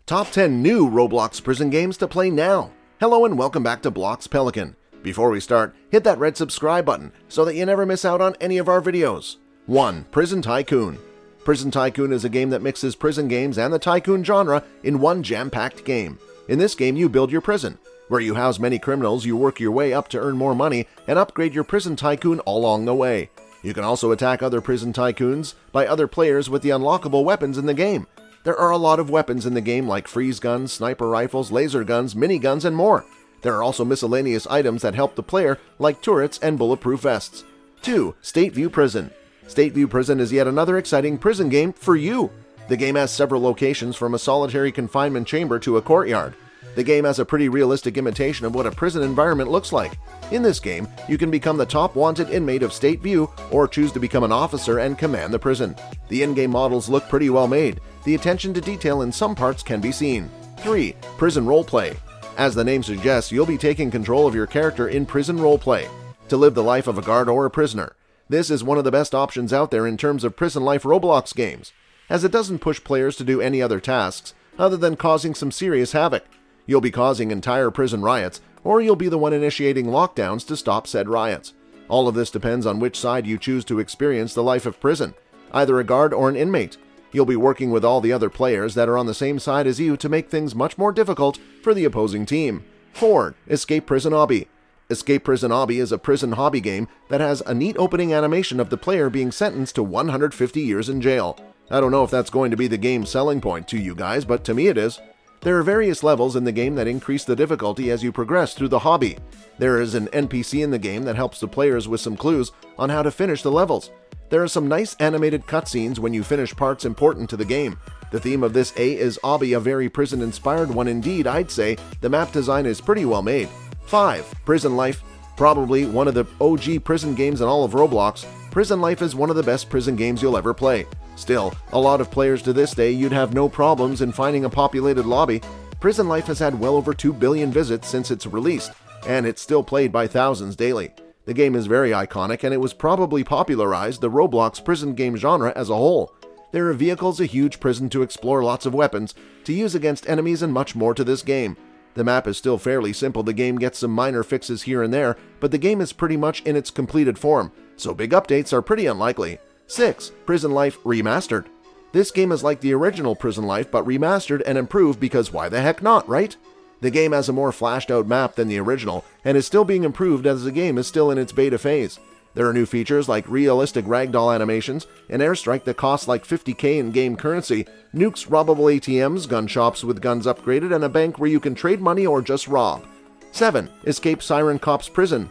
Top 10 new Roblox prison games to play now. Hello and welcome back to Blox Pelican. Before we start, hit that red subscribe button so that you never miss out on any of our videos. 1. Prison Tycoon. Prison Tycoon is a game that mixes prison games and the tycoon genre in one jam-packed game. In this game, you build your prison. Where you house many criminals, you work your way up to earn more money and upgrade your prison tycoon all along the way. You can also attack other prison tycoons by other players with the unlockable weapons in the game. There are a lot of weapons in the game like freeze guns, sniper rifles, laser guns, miniguns, and more. There are also miscellaneous items that help the player like turrets and bulletproof vests. 2. Stateview Prison. Stateview Prison is yet another exciting prison game for you. The game has several locations from a solitary confinement chamber to a courtyard. The game has a pretty realistic imitation of what a prison environment looks like. In this game, you can become the top wanted inmate of Stateview or choose to become an officer and command the prison. The in-game models look pretty well made. The attention to detail in some parts can be seen. 3. Prison Roleplay. As the name suggests, you'll be taking control of your character in prison roleplay to live the life of a guard or a prisoner. This is one of the best options out there in terms of prison life Roblox games, as it doesn't push players to do any other tasks other than causing some serious havoc. You'll be causing entire prison riots, or you'll be the one initiating lockdowns to stop said riots. All of this depends on which side you choose to experience the life of prison, either a guard or an inmate. You'll be working with all the other players that are on the same side as you to make things much more difficult for the opposing team. 4. Escape Prison Obby. Escape Prison Obby is a prison hobby game that has a neat opening animation of the player being sentenced to 150 years in jail. I don't know if that's going to be the game's selling point to you guys, but to me it is. There are various levels in the game that increase the difficulty as you progress through the hobby. There is an NPC in the game that helps the players with some clues on how to finish the levels. There are some nice animated cutscenes when you finish parts important to the game. The theme of this is Obby, a very prison-inspired one indeed, I'd say. The map design is pretty well made. 5. Prison Life. Probably one of the OG prison games in all of Roblox, Prison Life is one of the best prison games you'll ever play. Still, a lot of players to this day, you'd have no problems in finding a populated lobby. Prison Life has had well over 2 billion visits since it's released, and it's still played by thousands daily. The game is very iconic, and it was probably popularized the Roblox prison game genre as a whole. There are vehicles, a huge prison to explore, lots of weapons to use against enemies, and much more to this game. The map is still fairly simple. The game gets some minor fixes here and there, but the game is pretty much in its completed form, so big updates are pretty unlikely. 6. Prison Life Remastered. This game is like the original Prison Life, but remastered and improved because why the heck not, right? The game has a more flashed out map than the original, and is still being improved as the game is still in its beta phase. There are new features like realistic ragdoll animations, an airstrike that costs like 50k in game currency, nukes, robbable ATMs, gun shops with guns upgraded, and a bank where you can trade money or just rob. 7. Escape Siren Cop's Prison.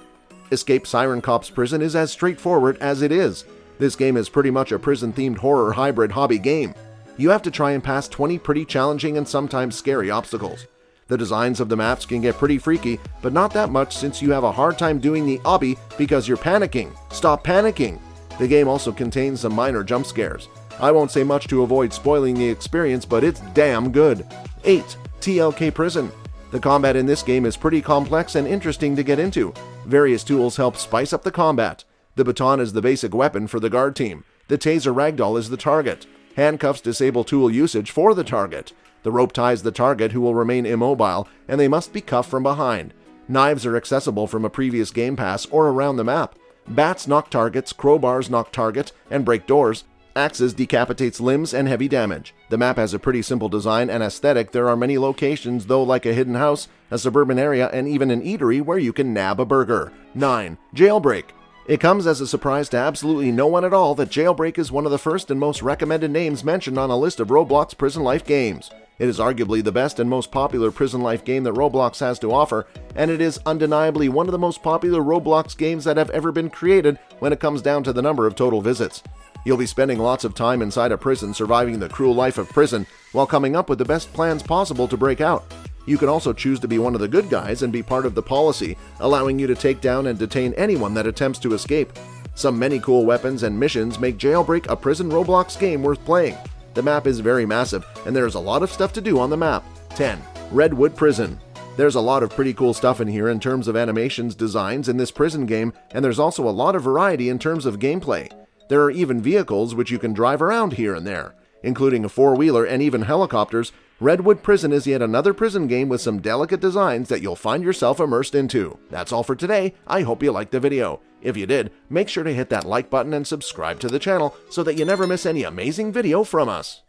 Escape Siren Cop's Prison is as straightforward as it is. This game is pretty much a prison-themed horror hybrid hobby game. You have to try and pass 20 pretty challenging and sometimes scary obstacles. The designs of the maps can get pretty freaky, but not that much since you have a hard time doing the obby because you're panicking. Stop panicking! The game also contains some minor jump scares. I won't say much to avoid spoiling the experience, but it's damn good. 8. TLK Prison. The combat in this game is pretty complex and interesting to get into. Various tools help spice up the combat. The baton is the basic weapon for the guard team. The taser ragdoll is the target. Handcuffs disable tool usage for the target. The rope ties the target, who will remain immobile, and they must be cuffed from behind. Knives are accessible from a previous game pass or around the map. Bats knock targets, crowbars knock target and break doors. Axes decapitates limbs and heavy damage. The map has a pretty simple design and aesthetic. There are many locations, though, like a hidden house, a suburban area, and even an eatery where you can nab a burger. 9. Jailbreak. It comes as a surprise to absolutely no one at all that Jailbreak is one of the first and most recommended names mentioned on a list of Roblox Prison Life games. It is arguably the best and most popular prison life game that Roblox has to offer, and it is undeniably one of the most popular Roblox games that have ever been created when it comes down to the number of total visits. You'll be spending lots of time inside a prison surviving the cruel life of prison while coming up with the best plans possible to break out. You can also choose to be one of the good guys and be part of the policy, allowing you to take down and detain anyone that attempts to escape. Some many cool weapons and missions make Jailbreak a prison Roblox game worth playing. The map is very massive, and there's a lot of stuff to do on the map. 10. Redwood Prison. There's a lot of pretty cool stuff in here in terms of animations, designs in this prison game, and there's also a lot of variety in terms of gameplay. There are even vehicles which you can drive around here and there, including a four-wheeler and even helicopters, Redwood Prison is yet another prison game with some delicate designs that you'll find yourself immersed into. That's all for today. I hope you liked the video. If you did, make sure to hit that like button and subscribe to the channel so that you never miss any amazing video from us.